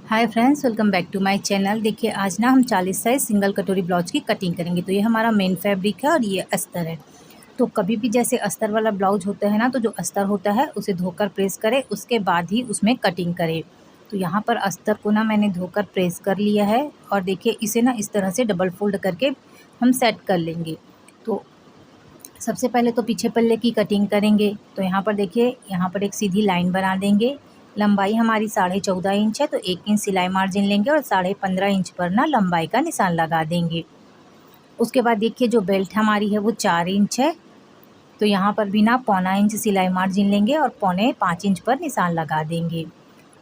Hi friends, welcome back to my channel. देखिए आज ना हम 40 साइज सिंगल कटोरी ब्लाउज की कटिंग करेंगे। तो ये हमारा मेन फैब्रिक है और ये अस्तर है। तो कभी भी जैसे अस्तर वाला ब्लाउज होता है ना, तो जो अस्तर होता है उसे धोकर प्रेस करें, उसके बाद ही उसमें कटिंग करें। तो यहाँ पर अस्तर को ना मैंने धोकर प्रेस कर लिया है और देखिए इसे ना इस तरह से डबल फोल्ड करके हम सेट कर लेंगे। तो सबसे पहले तो पीछे पल्ले की कटिंग करेंगे। तो यहाँ पर देखिए, यहाँ पर एक सीधी लाइन बना देंगे। लंबाई हमारी 14.5 इंच है, तो 1 इंच सिलाई मार्जिन लेंगे और 15.5 इंच पर ना लंबाई का निशान लगा देंगे। उसके बाद देखिए जो बेल्ट हमारी है वो 4 इंच है, तो यहाँ पर भी ना 0.25 इंच सिलाई मार्जिन लेंगे और 0.25 इंच पर निशान लगा देंगे।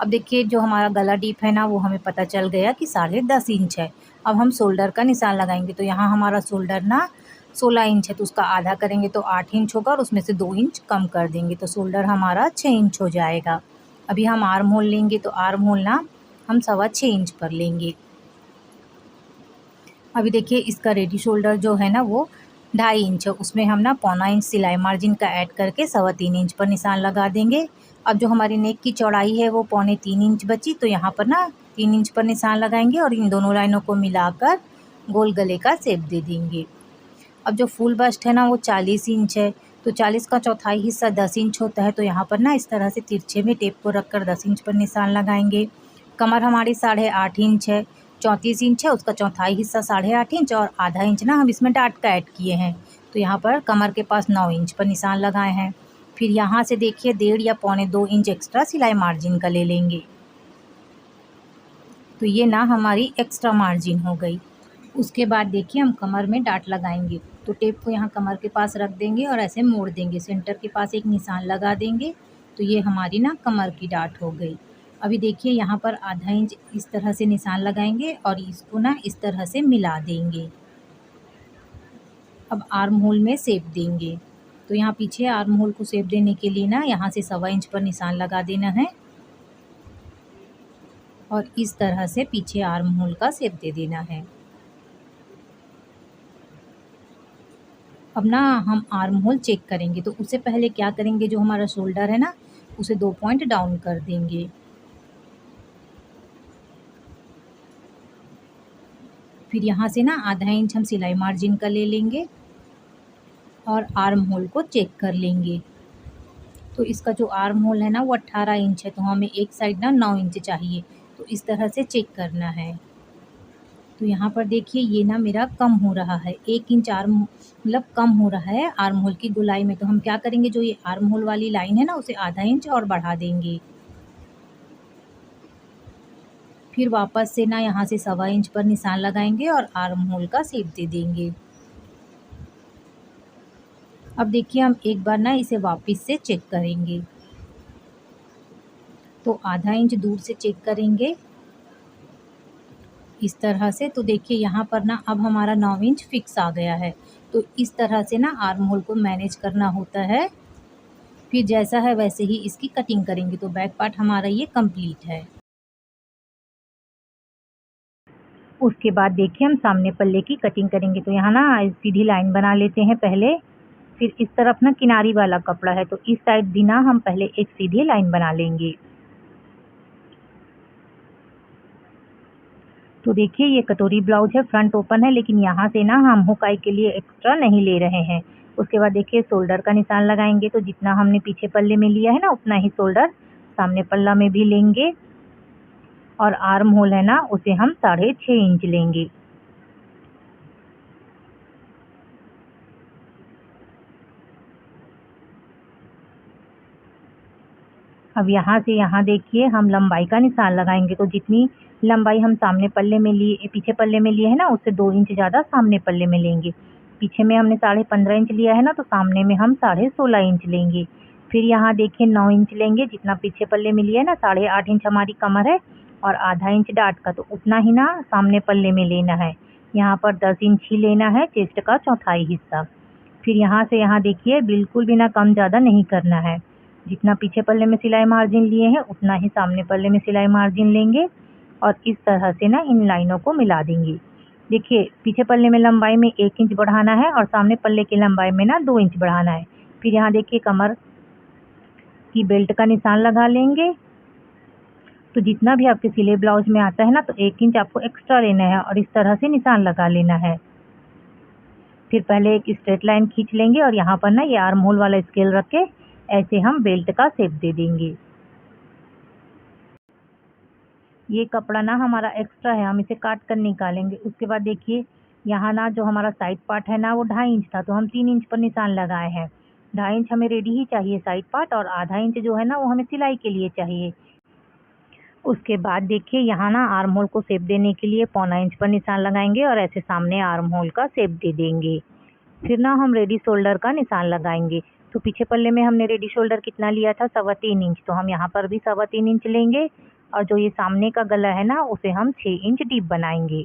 अब देखिए जो हमारा गला डीप है ना, वो हमें पता चल गया कि 10.5 इंच है। अब हम शोल्डर का निशान लगाएंगे। तो यहाँ हमारा शोल्डर ना 16 इंच है, तो उसका आधा करेंगे तो 8 इंच होगा और उसमें से 2 इंच कम कर देंगे, तो शोल्डर हमारा 6 इंच हो जाएगा। अभी हम आर्म होल लेंगे, तो आर्म होल ना हम 6.25 इंच पर लेंगे। अभी देखिए इसका रेडी शोल्डर जो है ना वो 2.5 इंच है, उसमें हम ना 0.25 इंच सिलाई मार्जिन का ऐड करके 3.25 इंच पर निशान लगा देंगे। अब जो हमारी नेक की चौड़ाई है वो 0.25 इंच बची, तो यहाँ पर ना 3 इंच पर निशान लगाएंगे और इन दोनों लाइनों को मिलाकर गोल गले का शेप दे देंगे। अब जो फुल बस्ट है ना वो 40 इंच है, तो 40 का चौथाई हिस्सा 10 इंच होता है, तो यहाँ पर ना इस तरह से तिरछे में टेप को रखकर 10 इंच पर निशान लगाएंगे। कमर हमारी 8.5 इंच है, 34 इंच है, उसका चौथाई हिस्सा 8.5 इंच और आधा इंच ना हम इसमें डाट का ऐड किए हैं, तो यहाँ पर कमर के पास 9 इंच पर निशान लगाए हैं। फिर यहाँ से देखिए 1.5 या 0.25 इंच एक्स्ट्रा सिलाई मार्जिन का ले लेंगे। तो ये ना हमारी एक्स्ट्रा मार्जिन हो गई। उसके बाद देखिए हम कमर में डाट लगाएंगे। तो टेप को यहाँ कमर के पास रख देंगे और ऐसे मोड़ देंगे, सेंटर के पास एक निशान लगा देंगे। तो ये हमारी ना कमर की डाट हो गई। अभी देखिए यहाँ पर आधा इंच इस तरह से निशान लगाएंगे और इसको ना इस तरह से मिला देंगे। अब आर्म होल में शेप देंगे। तो यहाँ पीछे आर्म होल को शेप देने के लिए ना यहाँ से 1.25 इंच पर निशान लगा देना है और इस तरह से पीछे आर्म होल का शेप दे देना है। अब ना हम आर्म होल चेक करेंगे, तो उससे पहले क्या करेंगे, जो हमारा शोल्डर है ना उसे 2 पॉइंट डाउन कर देंगे। फिर यहाँ से ना आधा इंच हम सिलाई मार्जिन का ले लेंगे और आर्म होल को चेक कर लेंगे। तो इसका जो आर्म होल है ना वो 18 इंच है, तो हमें एक साइड ना 9 इंच चाहिए, तो इस तरह से चेक करना है। तो यहाँ पर देखिए ये ना मेरा कम हो रहा है, 1 इंच आर्म मतलब कम हो रहा है आर्म होल की गोलाई में। तो हम क्या करेंगे, जो ये आर्म होल वाली लाइन है ना उसे आधा इंच और बढ़ा देंगे। फिर वापस से ना यहाँ से 1.25 इंच पर निशान लगाएंगे और आर्म होल का शेप दे देंगे। अब देखिए हम एक बार ना इसे वापस से चेक करेंगे। तो आधा इंच दूर से चेक करेंगे इस तरह से। तो देखिए यहाँ पर ना अब हमारा 9 इंच फिक्स आ गया है। तो इस तरह से ना आर्म होल को मैनेज करना होता है। फिर जैसा है वैसे ही इसकी कटिंग करेंगे। तो बैक पार्ट हमारा ये कंप्लीट है। उसके बाद देखिए हम सामने पल्ले की कटिंग करेंगे। तो यहाँ ना सीधी लाइन बना लेते हैं पहले। फिर इस तरफ ना किनारी वाला कपड़ा है, तो इस साइड भी ना हम पहले एक सीधी लाइन बना लेंगे। तो देखिए ये कटोरी ब्लाउज है, फ्रंट ओपन है, लेकिन यहाँ से ना हम हुकाई के लिए एक्स्ट्रा नहीं ले रहे हैं। उसके बाद देखिए शोल्डर का निशान लगाएंगे। तो जितना हमने पीछे पल्ले में लिया है ना उतना ही शोल्डर सामने पल्ला में भी लेंगे और आर्म होल है ना उसे हम 6.5 इंच लेंगे। अब यहाँ से यहाँ देखिए हम लंबाई का निशान लगाएंगे। तो जितनी लंबाई हम सामने पल्ले में लिए पीछे पल्ले में लिए है ना उससे 2 इंच ज़्यादा सामने पल्ले में लेंगे। पीछे में हमने 15.5 इंच लिया है ना, तो सामने में हम 16.5 इंच लेंगे। फिर यहाँ देखिए 9 इंच लेंगे, जितना पीछे पल्ले में लिया है ना 8.5 इंच हमारी कमर है और आधा इंच डाट का, तो उतना ही ना सामने पल्ले में लेना है। यहाँ पर 10 इंच ही लेना है, चेस्ट का चौथाई हिस्सा। फिर यहाँ से यहाँ देखिए बिल्कुल भी ना कम ज़्यादा नहीं करना है। जितना पीछे पल्ले में सिलाई मार्जिन लिए हैं उतना ही सामने पल्ले में सिलाई मार्जिन लेंगे और इस तरह से ना इन लाइनों को मिला देंगे। देखिए पीछे पल्ले में लंबाई में 1 इंच बढ़ाना है और सामने पल्ले की लंबाई में ना 2 इंच बढ़ाना है। फिर यहाँ देखिए कमर की बेल्ट का निशान लगा लेंगे तो जितना भी आपके सिले ब्लाउज में आता है ना, तो 1 इंच आपको एक्स्ट्रा लेना है और इस तरह से निशान लगा लेना है। फिर पहले एक स्ट्रेट लाइन खींच लेंगे और यहाँ पर ना ये आर्म होल वाला स्केल रख के ऐसे हम बेल्ट का शेप दे देंगे। ये कपड़ा ना हमारा एक्स्ट्रा है, हम इसे काट कर निकालेंगे। उसके बाद देखिए यहाँ ना जो हमारा साइड पार्ट है ना वो 2.5 इंच था, तो हम 3 इंच पर निशान लगाए हैं। 2.5 इंच हमें रेडी ही चाहिए साइड पार्ट, और आधा इंच जो है ना वो हमें सिलाई के लिए चाहिए। उसके बाद देखिए यहाँ ना आर्म होल को शेप देने के लिए 1.25 इंच पर निशान लगाएंगे और ऐसे सामने आर्म होल का शेप दे देंगे। फिर ना हम रेडी शोल्डर का निशान लगाएंगे। तो पीछे पल्ले में हमने रेडी शोल्डर कितना लिया था, 3.25 इंच, तो हम यहाँ पर भी 3.25 इंच लेंगे और जो ये सामने का गला है ना उसे हम 6 इंच डीप बनाएंगे।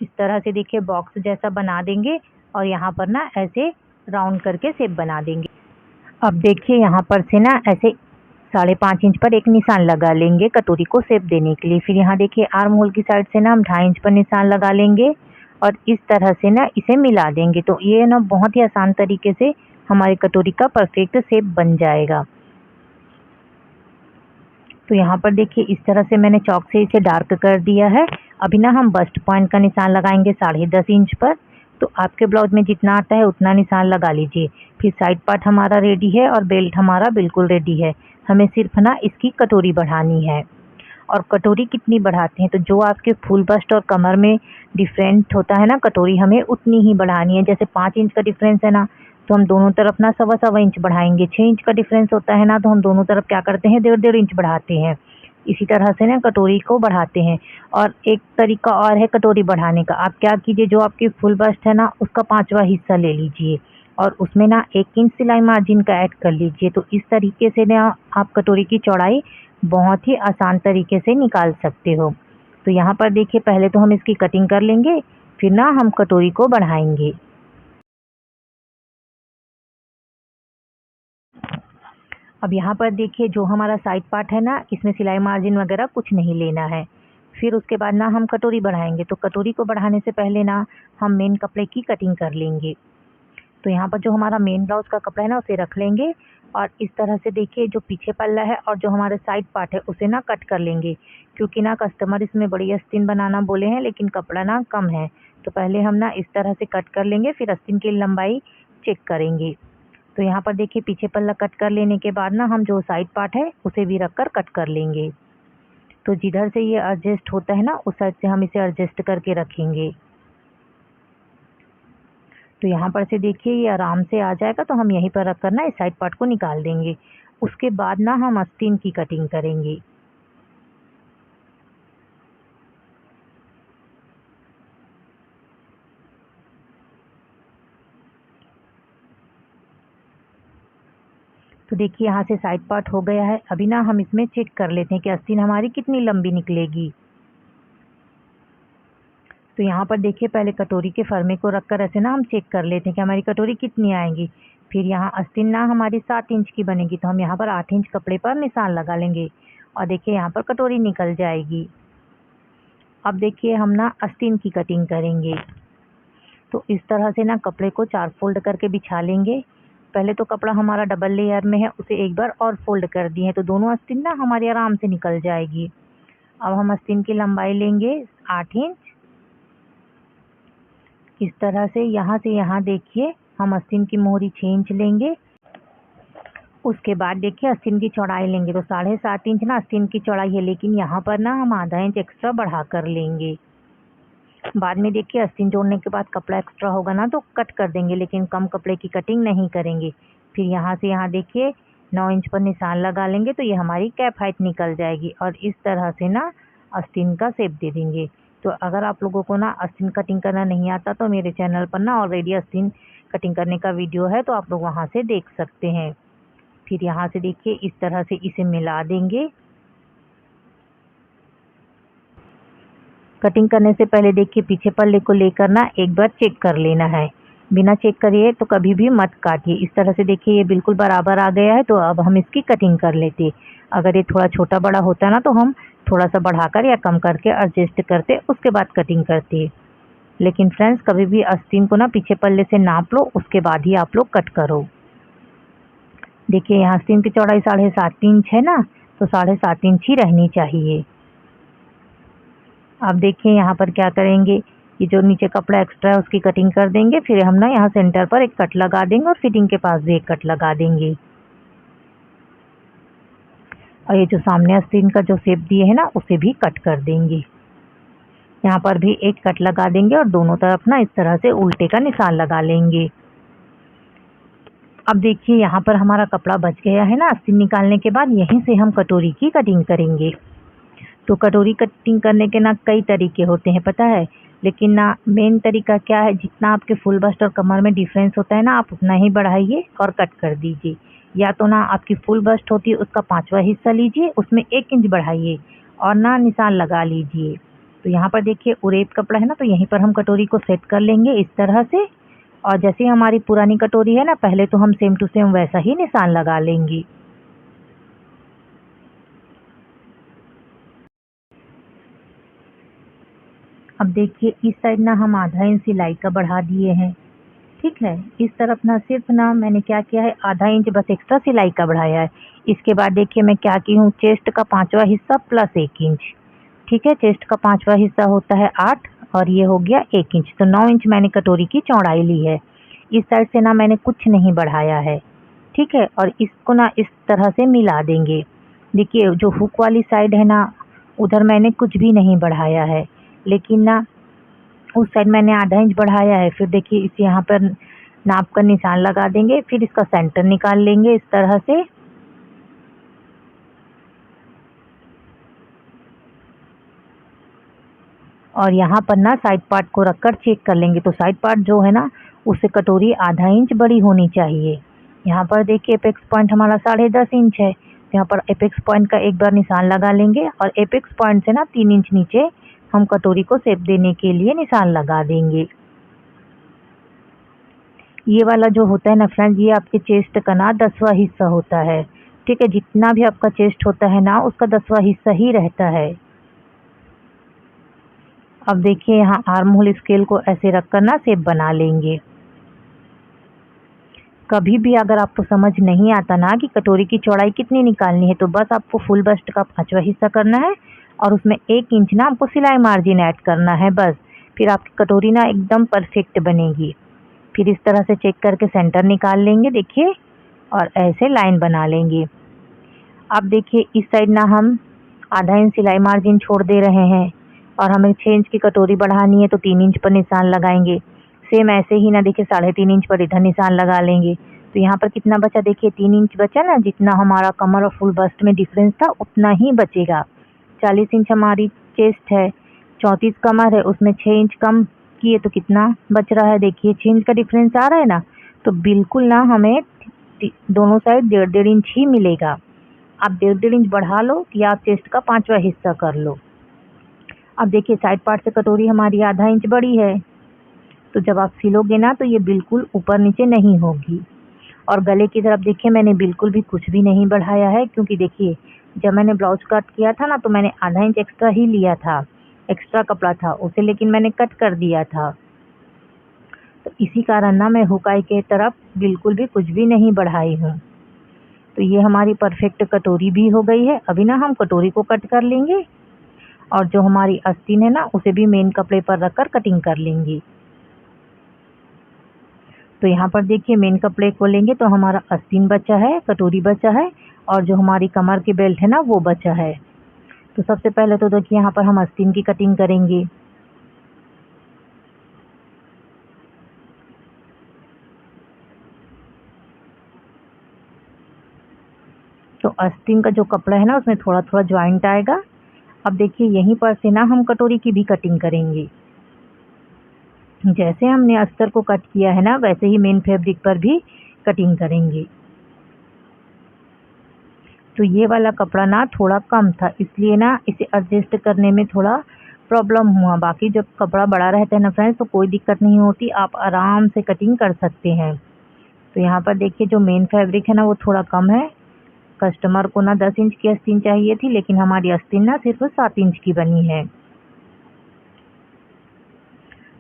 इस तरह से देखिए बॉक्स जैसा बना देंगे और यहाँ पर ना ऐसे राउंड करके शेप बना देंगे। अब देखिए यहाँ पर से ना ऐसे 5.5 इंच पर एक निशान लगा लेंगे कटोरी को शेप देने के लिए। फिर यहाँ देखिए आर्म होल की साइड से ना हम 2.5 इंच पर निशान लगा लेंगे और इस तरह से ना इसे मिला देंगे। तो ये ना बहुत ही आसान तरीके से हमारी कटोरी का परफेक्ट शेप बन जाएगा। तो यहाँ पर देखिए इस तरह से मैंने चॉक से इसे डार्क कर दिया है। अभी ना हम बस्ट पॉइंट का निशान लगाएंगे 10.5 इंच पर। तो आपके ब्लाउज में जितना आता है उतना निशान लगा लीजिए। फिर साइड पार्ट हमारा रेडी है और बेल्ट हमारा बिल्कुल रेडी है। हमें सिर्फ ना इसकी कटोरी बढ़ानी है। और कटोरी कितनी बढ़ाते हैं, तो जो आपके फुल बस्ट और कमर में डिफरेंट होता है ना, कटोरी हमें उतनी ही बढ़ानी है। जैसे 5 इंच का डिफरेंस है ना, तो हम दोनों तरफ ना 1.25 इंच बढ़ाएंगे। 6 इंच का डिफरेंस होता है ना, तो हम दोनों तरफ क्या करते हैं, 1.5 इंच बढ़ाते हैं। इसी तरह से ना कटोरी को बढ़ाते हैं। और एक तरीका और है कटोरी बढ़ाने का। आप क्या कीजिए, जो आपकी फुल बस्ट है ना उसका 5वां हिस्सा ले लीजिए और उसमें ना 1 इंच सिलाई मार्जिन का ऐड कर लीजिए। तो इस तरीके से ना आप कटोरी की चौड़ाई बहुत ही आसान तरीके से निकाल सकते हो। तो यहाँ पर देखिए पहले तो हम इसकी कटिंग कर लेंगे, फिर ना हम कटोरी को बढ़ाएंगे। अब यहाँ पर देखिए जो हमारा साइड पार्ट है ना, इसमें सिलाई मार्जिन वगैरह कुछ नहीं लेना है। फिर उसके बाद ना हम कटोरी बढ़ाएंगे। तो कटोरी को बढ़ाने से पहले ना हम मेन कपड़े की कटिंग कर लेंगे। तो यहाँ पर जो हमारा मेन ब्लाउज का कपड़ा है ना उसे रख लेंगे और इस तरह से देखिए जो पीछे पल्ला है और जो हमारे साइड पार्ट है उसे ना कट कर लेंगे। क्योंकि ना कस्टमर इसमें बड़ी आस्तीन बनाना बोले हैं, लेकिन कपड़ा ना कम है, तो पहले हम ना इस तरह से कट कर लेंगे, फिर आस्तीन की लंबाई चेक करेंगे। तो यहाँ पर देखिए पीछे पल्ला कट कर लेने के बाद ना हम जो साइड पार्ट है उसे भी रख कर कट कर लेंगे। तो जिधर से ये एडजस्ट होता है ना उस साइड से हम इसे एडजस्ट करके रखेंगे। तो यहाँ पर से देखिए ये आराम से आ जाएगा, तो हम यहीं पर रख कर ना इस साइड पार्ट को निकाल देंगे। उसके बाद ना हम आस्तीन की कटिंग करेंगे। तो देखिए यहाँ से साइड पार्ट हो गया है। अभी ना हम इसमें चेक कर लेते हैं कि आस्तीन हमारी कितनी लंबी निकलेगी। तो यहाँ पर देखिए पहले कटोरी के फरमे को रख कर ऐसे ना हम चेक कर लेते हैं कि हमारी कटोरी कितनी आएंगी। फिर यहाँ आस्तीन ना हमारी 7 इंच की बनेगी, तो हम यहाँ पर 8 इंच कपड़े पर निशान लगा लेंगे और देखिए यहाँ पर कटोरी निकल जाएगी। अब देखिए हम ना आस्तीन की कटिंग करेंगे। तो इस तरह से ना कपड़े को 4 फोल्ड करके बिछा लेंगे। पहले तो कपड़ा हमारा डबल लेयर में है, उसे एक बार और फोल्ड कर दिए, तो दोनों आस्तीन ना हमारी आराम से निकल जाएगी। अब हम आस्तीन की लंबाई लेंगे 8 इंच। इस तरह से यहाँ देखिए हम आस्तीन की मोहरी 6 इंच लेंगे। उसके बाद देखिए आस्तीन की चौड़ाई लेंगे। तो 7.5 इंच ना आस्तीन की चौड़ाई है, लेकिन यहाँ पर ना हम आधा इंच एक्स्ट्रा बढ़ा कर लेंगे। बाद में देखिए आस्तीन जोड़ने के बाद कपड़ा एक्स्ट्रा होगा ना तो कट कर देंगे, लेकिन कम कपड़े की कटिंग नहीं करेंगे। फिर यहाँ से यहाँ देखिए 9 इंच पर निशान लगा लेंगे, तो ये हमारी कैप हाइट निकल जाएगी और इस तरह से ना आस्तीन का शेप दे देंगे। तो अगर आप लोगों को ना आस्तीन कटिंग करना नहीं आता तो मेरे चैनल पर ना ऑलरेडी आस्तीन कटिंग करने का वीडियो है, तो आप लोग वहाँ से देख सकते हैं। फिर यहाँ से देखिए इस तरह से इसे मिला देंगे। कटिंग करने से पहले देखिए पीछे पल्ले को लेकर ना एक बार चेक कर लेना है। बिना चेक करिए तो कभी भी मत काटिए। इस तरह से देखिए ये बिल्कुल बराबर आ गया है, तो अब हम इसकी कटिंग कर लेते। अगर ये थोड़ा छोटा बड़ा होता ना तो हम थोड़ा सा बढ़ाकर या कम करके एडजस्ट करते, उसके बाद कटिंग करते। लेकिन फ्रेंड्स कभी भी आस्तीन को ना पीछे पल्ले से नाप लो, उसके बाद ही आप लोग कट करो। देखिए यहाँ आस्तीन की चौड़ाई 7.5 इंच है ना, तो 7.5 इंच ही रहनी चाहिए। अब देखिए यहाँ पर क्या करेंगे, ये जो नीचे कपड़ा एक्स्ट्रा है उसकी कटिंग कर देंगे। फिर हम ना यहाँ सेंटर पर एक कट लगा देंगे और फिटिंग के पास भी एक कट लगा देंगे। और ये जो सामने आस्तीन का जो शेप दिए है ना उसे भी कट कर देंगे। यहाँ पर भी एक कट लगा देंगे और दोनों तरफ ना इस तरह से उल्टे का निशान लगा लेंगे। अब देखिए यहाँ पर हमारा कपड़ा बच गया है ना आस्तीन निकालने के बाद। यहीं से हम कटोरी की कटिंग करेंगे। तो कटोरी कटिंग करने के ना कई तरीके होते हैं पता है, लेकिन ना मेन तरीका क्या है, जितना आपके फुल बस्ट और कमर में डिफरेंस होता है ना आप उतना ही बढ़ाइए और कट कर दीजिए। या तो ना आपकी फुल बस्ट होती है उसका 5वां हिस्सा लीजिए, उसमें 1 इंच बढ़ाइए और ना निशान लगा लीजिए। तो यहाँ पर देखिए उरेप कपड़ा है ना, तो यहीं पर हम कटोरी को सेट कर लेंगे इस तरह से। और जैसे हमारी पुरानी कटोरी है ना, पहले तो हम सेम टू सेम वैसा ही निशान लगा लेंगे। अब देखिए इस साइड ना हम आधा इंच सिलाई का बढ़ा दिए हैं, ठीक है। इस तरफ ना सिर्फ ना मैंने क्या किया है, आधा इंच बस एक्स्ट्रा सिलाई का बढ़ाया है। इसके बाद देखिए मैं क्या की हूँ, चेस्ट का 5वां हिस्सा प्लस 1 इंच, ठीक है। चेस्ट का 5वां हिस्सा होता है 8 और ये हो गया 1 इंच, तो 9 इंच मैंने कटोरी की चौड़ाई ली है। इस साइड से ना मैंने कुछ नहीं बढ़ाया है, ठीक है। और इसको ना इस तरह से मिला देंगे। देखिए जो हुक वाली साइड है ना उधर मैंने कुछ भी नहीं बढ़ाया है, लेकिन ना उस साइड मैंने आधा इंच बढ़ाया है। फिर देखिए इस यहाँ पर नाप का निशान लगा देंगे, फिर इसका सेंटर निकाल लेंगे इस तरह से। और यहाँ पर ना साइड पार्ट को रखकर चेक कर लेंगे। तो साइड पार्ट जो है ना उससे कटोरी आधा इंच बड़ी होनी चाहिए। यहाँ पर देखिए एपेक्स पॉइंट हमारा 10.5 इंच है, तो यहाँ पर एपेक्स पॉइंट का एक बार निशान लगा लेंगे और एपेक्स पॉइंट से ना 3 इंच नीचे हम कटोरी को शेप देने के लिए निशान लगा देंगे। ये वाला जो होता है ना फ्रेंड्स, ये आपके चेस्ट का ना 10वां हिस्सा होता है, ठीक है। जितना भी आपका चेस्ट होता है ना उसका 10वां हिस्सा ही रहता है। अब देखिए यहाँ आर्म होल स्केल को ऐसे रखकर ना शेप बना लेंगे। कभी भी अगर आपको समझ नहीं आता ना कि कटोरी की चौड़ाई कितनी निकालनी है, तो बस आपको फुल बस्ट का 5वां हिस्सा करना है और उसमें 1 इंच ना आपको सिलाई मार्जिन ऐड करना है बस। फिर आपकी कटोरी ना एकदम परफेक्ट बनेगी। फिर इस तरह से चेक करके सेंटर निकाल लेंगे देखिए, और ऐसे लाइन बना लेंगे। अब देखिए इस साइड ना हम आधा इंच सिलाई मार्जिन छोड़ दे रहे हैं और हमें 6 इंच की कटोरी बढ़ानी है, तो 3 इंच पर निशान लगाएंगे। सेम ऐसे ही ना देखिए 3.5 इंच पर इधर निशान लगा लेंगे। तो यहाँ पर कितना बचा, देखिए 3 इंच बचा ना। जितना हमारा कमर और फुल बस्ट में डिफरेंस था उतना ही बचेगा। 40 इंच हमारी चेस्ट है, 34 कमर है, उसमें 6 इंच कम किए तो कितना बच रहा है, देखिए 6 इंच का डिफरेंस आ रहा है ना। तो बिल्कुल ना हमें दोनों साइड 1.5 इंच ही मिलेगा। आप 1.5 इंच बढ़ा लो या आप चेस्ट का 5वां हिस्सा कर लो। अब देखिए साइड पार्ट से कटोरी हमारी आधा इंच बड़ी है, तो जब आप सिलोगे ना तो ये बिल्कुल ऊपर नीचे नहीं होगी। और गले की तरफ देखिए मैंने बिल्कुल भी कुछ भी नहीं बढ़ाया है, क्योंकि देखिए जब मैंने ब्लाउज कट किया था ना तो मैंने आधा इंच एक्स्ट्रा ही लिया था, एक्स्ट्रा कपड़ा था उसे, लेकिन मैंने कट कर दिया था। तो इसी कारण ना मैं हुकाई के तरफ बिल्कुल भी कुछ भी नहीं बढ़ाई हूँ। तो ये हमारी परफेक्ट कटोरी भी हो गई है। अभी ना हम कटोरी को कट कर लेंगे और जो हमारी आस्तीन है ना उसे भी मेन कपड़े पर रखकर कटिंग कर लेंगे। तो यहाँ पर देखिए मेन कपड़े को लेंगे तो हमारा आस्तीन बचा है, कटोरी बचा है और जो हमारी कमर की बेल्ट है ना वो बचा है। तो सबसे पहले तो देखिए यहाँ पर हम आस्तीन की कटिंग करेंगे। तो आस्तीन का जो कपड़ा है ना उसमें थोड़ा थोड़ा ज्वाइंट आएगा। अब देखिए यहीं पर से ना हम कटोरी की भी कटिंग करेंगे। जैसे हमने अस्तर को कट किया है ना वैसे ही मेन फैब्रिक पर भी कटिंग करेंगे। तो ये वाला कपड़ा ना थोड़ा कम था, इसलिए ना इसे एडजस्ट करने में थोड़ा प्रॉब्लम हुआ। बाकी जब कपड़ा बड़ा रहता है ना फ्रेंड्स तो कोई दिक्कत नहीं होती, आप आराम से कटिंग कर सकते हैं। तो यहाँ पर देखिए जो मेन फैब्रिक है ना वो थोड़ा कम है। कस्टमर को ना 10 इंच की आस्तीन चाहिए थी, लेकिन हमारी आस्तीन ना सिर्फ 7 इंच की बनी है।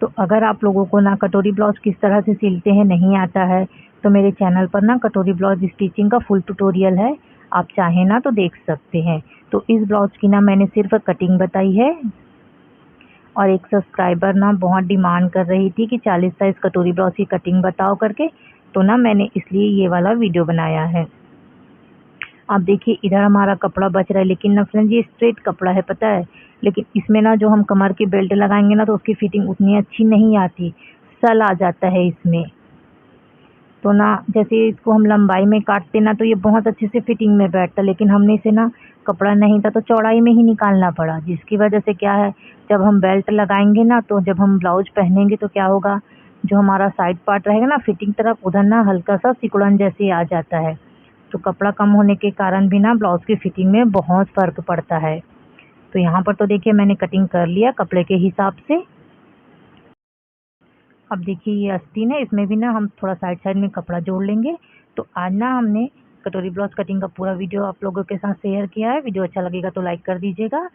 तो अगर आप लोगों को ना कटोरी ब्लाउज किस तरह से सिलते हैं नहीं आता है, तो मेरे चैनल पर ना कटोरी ब्लाउज स्टिचिंग का फुल ट्यूटोरियल है, आप चाहें ना तो देख सकते हैं। तो इस ब्लाउज की ना मैंने सिर्फ कटिंग बताई है, और एक सब्सक्राइबर ना बहुत डिमांड कर रही थी कि 40 साइज़ कटोरी ब्लाउज की कटिंग बताओ करके, तो ना मैंने इसलिए ये वाला वीडियो बनाया है। आप देखिए इधर हमारा कपड़ा बच रहा है, लेकिन ना फ्रेंड्स ये स्ट्रेट कपड़ा है पता है, लेकिन इसमें ना जो हम कमर की बेल्ट लगाएंगे ना तो उसकी फिटिंग उतनी अच्छी नहीं आती, सल आ जाता है इसमें। तो ना जैसे इसको हम लंबाई में काटते ना तो ये बहुत अच्छे से फिटिंग में बैठता, लेकिन हमने इसे ना कपड़ा नहीं था तो चौड़ाई में ही निकालना पड़ा, जिसकी वजह से क्या है, जब हम बेल्ट लगाएंगे ना तो जब हम ब्लाउज पहनेंगे तो क्या होगा, जो हमारा साइड पार्ट रहेगा ना फिटिंग तरफ उधर ना हल्का सा सिकुड़न जैसे आ जाता है। तो कपड़ा कम होने के कारण भी ना ब्लाउज की फिटिंग में बहुत फ़र्क पड़ता है। तो यहाँ पर तो देखिए मैंने कटिंग कर लिया कपड़े के हिसाब से। अब देखिए ये आस्तीन है, इसमें भी ना हम थोड़ा साइड साइड में कपड़ा जोड़ लेंगे। तो आज ना हमने कटोरी ब्लाउज कटिंग का पूरा वीडियो आप लोगों के साथ शेयर किया है। वीडियो अच्छा लगेगा तो लाइक कर दीजिएगा,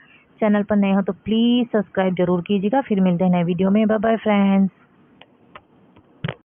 चैनल पर नए हो तो प्लीज़ सब्सक्राइब जरूर कीजिएगा। फिर मिलते हैं नए वीडियो में, बाय बाय फ्रेंड्स।